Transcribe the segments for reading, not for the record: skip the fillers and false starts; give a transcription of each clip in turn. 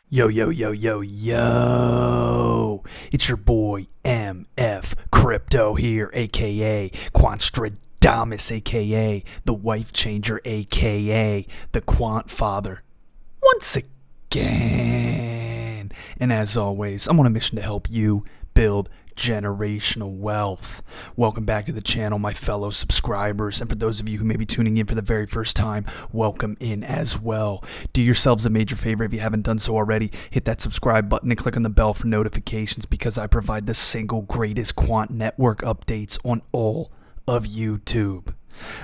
Yo, yo, yo, yo, yo. It's your boy MF Crypto here, aka Quantstradamus, aka the Wife Changer, aka the Quant Father. Once again. And as always, I'm on a mission to help you build generational wealth. Welcome back to the channel, my fellow subscribers, and for those of you who may be tuning in for the very first time, welcome in as well. Do yourselves a major favor if you haven't done so already. Hit that subscribe button and click on the bell for notifications, because I provide the single greatest quant network updates on all of YouTube.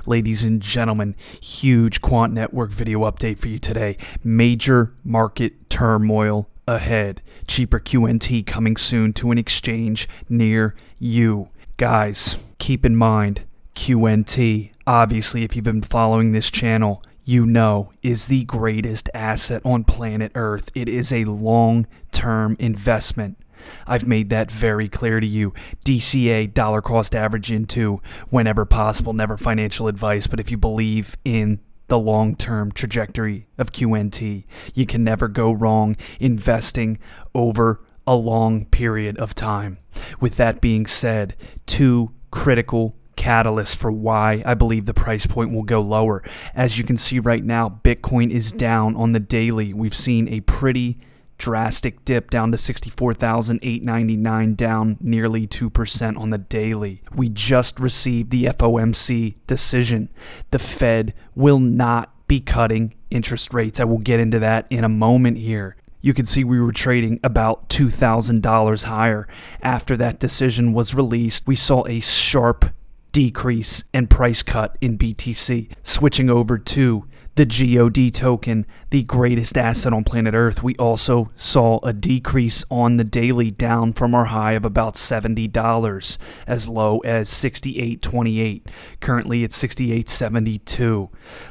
Ladies and gentlemen, huge quant network video update for you today. Major market turmoil ahead. Cheaper QNT coming soon to an exchange near you. Guys, keep in mind, QNT, obviously if you've been following this channel, you know is the greatest asset on planet Earth. It is a long-term investment. I've made that very clear to you. DCA, dollar cost average into whenever possible, never financial advice, but if you believe in the long-term trajectory of QNT, you can never go wrong investing over a long period of time. With that being said, two critical catalysts for why I believe the price point will go lower. As you can see right now, Bitcoin is down on the daily. We've seen a pretty drastic dip down to 64,899, down nearly 2% on the daily. We just received the FOMC decision. The Fed will not be cutting interest rates. I will get into that in a moment here. You can see we were trading about $2,000 higher. After that decision was released, we saw a sharp decrease and price cut in BTC. Switching over to the GOD token, the greatest asset on planet Earth, we also saw a decrease on the daily, down from our high of about $70 as low as $68.28. Currently it's $68.72.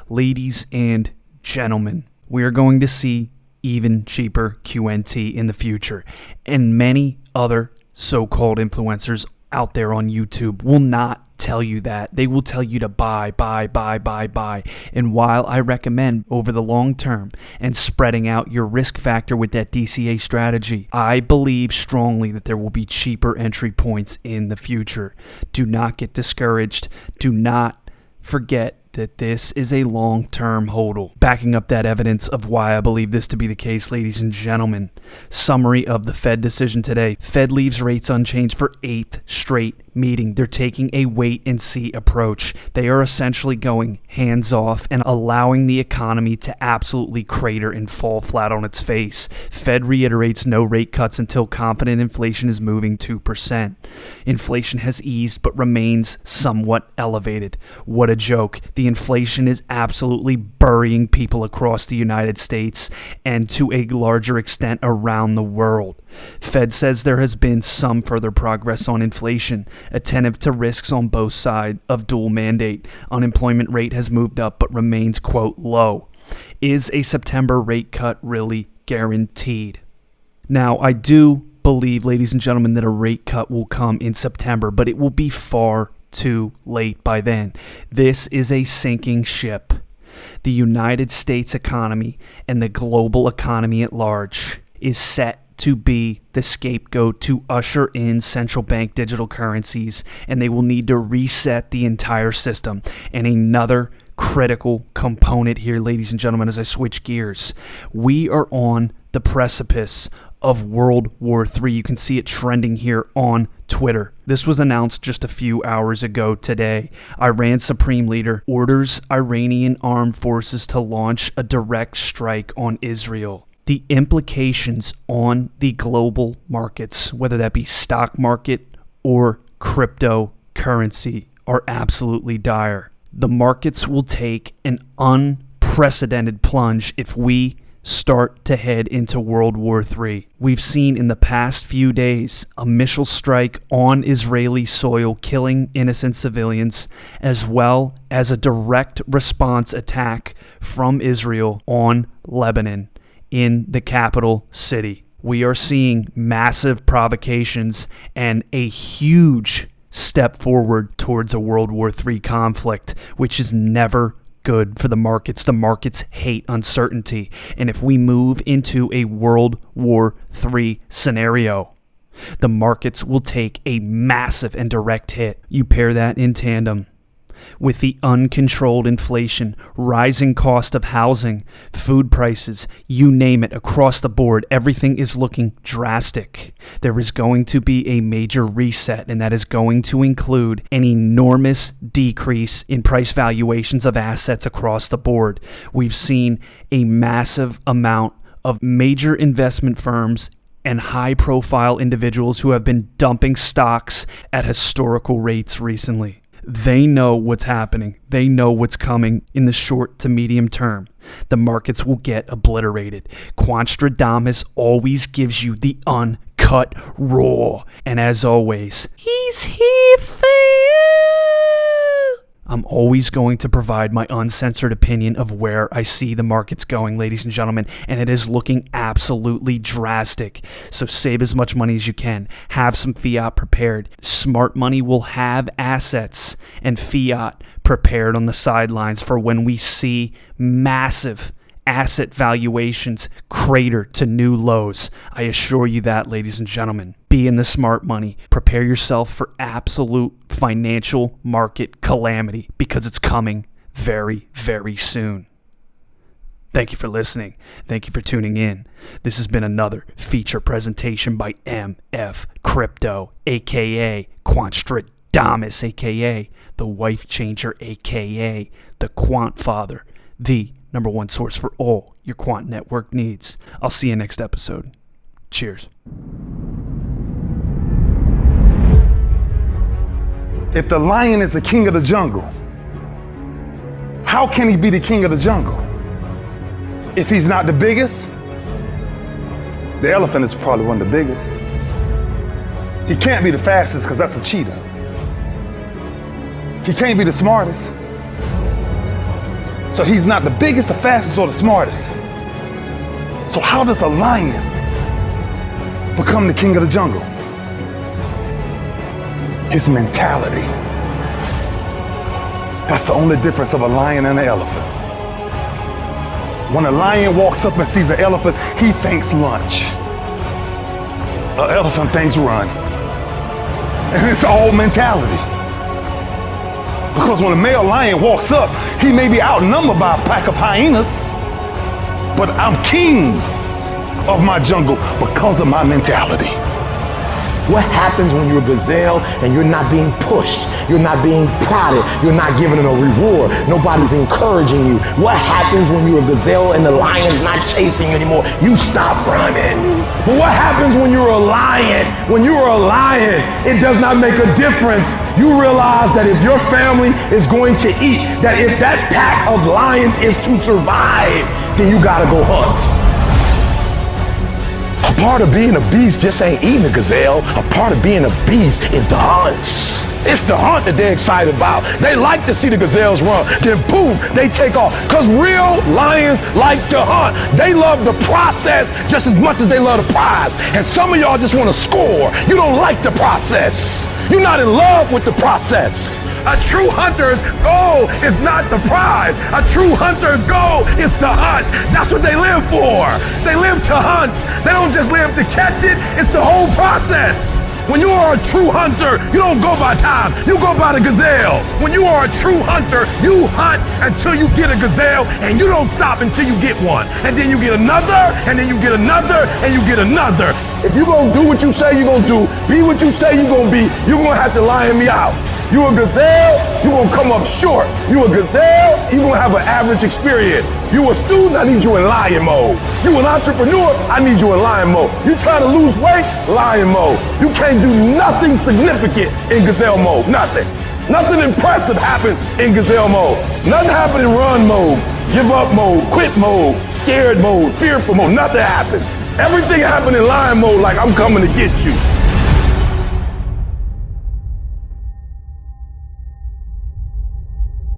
Ladies and gentlemen, we are going to see even cheaper QNT in the future, and many other so-called influencers out there on YouTube will not tell you that. They will tell you to buy. And while I recommend over the long term and spreading out your risk factor with that DCA strategy, I believe strongly that there will be cheaper entry points in the future. Do not get discouraged. Do not forget that this is a long-term hodl. Backing up that evidence of why I believe this to be the case, ladies and gentlemen, summary of the Fed decision today. Fed leaves rates unchanged for 8th straight meeting. They're taking a wait-and-see approach. They are essentially going hands-off and allowing the economy to absolutely crater and fall flat on its face. Fed reiterates no rate cuts until confident inflation is moving 2%. Inflation has eased but remains somewhat elevated. What a joke. The inflation is absolutely burying people across the United States and to a larger extent around the world. Fed says there has been some further progress on inflation, attentive to risks on both sides of dual mandate. Unemployment rate has moved up but remains, quote, low. Is a September rate cut really guaranteed? Now, I do believe, ladies and gentlemen, that a rate cut will come in September, but it will be far too late by then. This is a sinking ship. The United States economy and the global economy at large is set to be the scapegoat to usher in central bank digital currencies, and they will need to reset the entire system. And another critical component here, ladies and gentlemen, as I switch gears, we are on the precipice of World War III. You can see it trending here on Twitter. This was announced just a few hours ago today. Iran's supreme leader orders Iranian armed forces to launch a direct strike on Israel. The implications on the global markets, whether that be stock market or cryptocurrency, are absolutely dire. The markets will take an unprecedented plunge if we start to head into World War III. We've seen in the past few days a missile strike on Israeli soil, killing innocent civilians, as well as a direct response attack from Israel on Lebanon in the capital city. We are seeing massive provocations and a huge step forward towards a World War III conflict, which is never good for the markets. The markets hate uncertainty. And if we move into a World War III scenario, the markets will take a massive and direct hit. You pair that in tandem with the uncontrolled inflation, rising cost of housing, food prices, you name it, across the board, everything is looking drastic. There is going to be a major reset, and that is going to include an enormous decrease in price valuations of assets across the board. We've seen a massive amount of major investment firms and high-profile individuals who have been dumping stocks at historical rates recently. They know what's happening. They know what's coming in the short to medium term. The markets will get obliterated. Quanstradamus always gives you the uncut raw. And as always, he's here for you. I'm always going to provide my uncensored opinion of where I see the markets going, ladies and gentlemen, and it is looking absolutely drastic. So save as much money as you can. Have some fiat prepared. Smart money will have assets and fiat prepared on the sidelines for when we see massive asset valuations crater to new lows. I assure you that, ladies and gentlemen. Be in the smart money. Prepare yourself for absolute financial market calamity because it's coming very, very soon. Thank you for listening. Thank you for tuning in. This has been another feature presentation by MF Crypto, aka Quanstradamus, aka the Wife Changer, aka the Quant Father, the #1 source for all your quant network needs. I'll see you next episode. Cheers. If the lion is the king of the jungle, how can he be the king of the jungle? If he's not the biggest, the elephant is probably one of the biggest. He can't be the fastest because that's a cheetah. He can't be the smartest. So he's not the biggest, the fastest, or the smartest. So how does a lion become the king of the jungle? His mentality. That's the only difference of a lion and an elephant. When a lion walks up and sees an elephant, he thinks lunch. An elephant thinks run. And it's all mentality. Because when a male lion walks up, he may be outnumbered by a pack of hyenas, but I'm king of my jungle because of my mentality. What happens when you're a gazelle and you're not being pushed, you're not being prodded, you're not given a reward, nobody's encouraging you? What happens when you're a gazelle and the lion's not chasing you anymore? You stop running. But what happens when you're a lion? When you're a lion, it does not make a difference. You realize that if your family is going to eat, that if that pack of lions is to survive, then you gotta go hunt. A part of being a beast just ain't eating a gazelle. A part of being a beast is the hunts. It's the hunt that they're excited about. They like to see the gazelles run. Then boom, they take off. Because real lions like to hunt. They love the process just as much as they love the prize. And some of y'all just want to score. You don't like the process. You're not in love with the process. A true hunter's goal is not the prize. A true hunter's goal is to hunt. That's what they live for. They live to hunt. They don't just live to catch it. It's the whole process. When you are a true hunter, you don't go by time, you go by the gazelle. When you are a true hunter, you hunt until you get a gazelle, and you don't stop until you get one. And then you get another, and then you get another, and you get another. If you're gonna do what you say you're gonna do, be what you say you're gonna be, you're gonna have to lion me out. You a gazelle, you're gonna come up short. You a gazelle, you're gonna have an average experience. You a student, I need you in lion mode. You an entrepreneur, I need you in lion mode. You trying to lose weight, lion mode. You can't do nothing significant in gazelle mode, nothing. Nothing impressive happens in gazelle mode. Nothing happens in run mode, give up mode, quit mode, scared mode, fearful mode, nothing happens. Everything happens in lion mode like I'm coming to get you.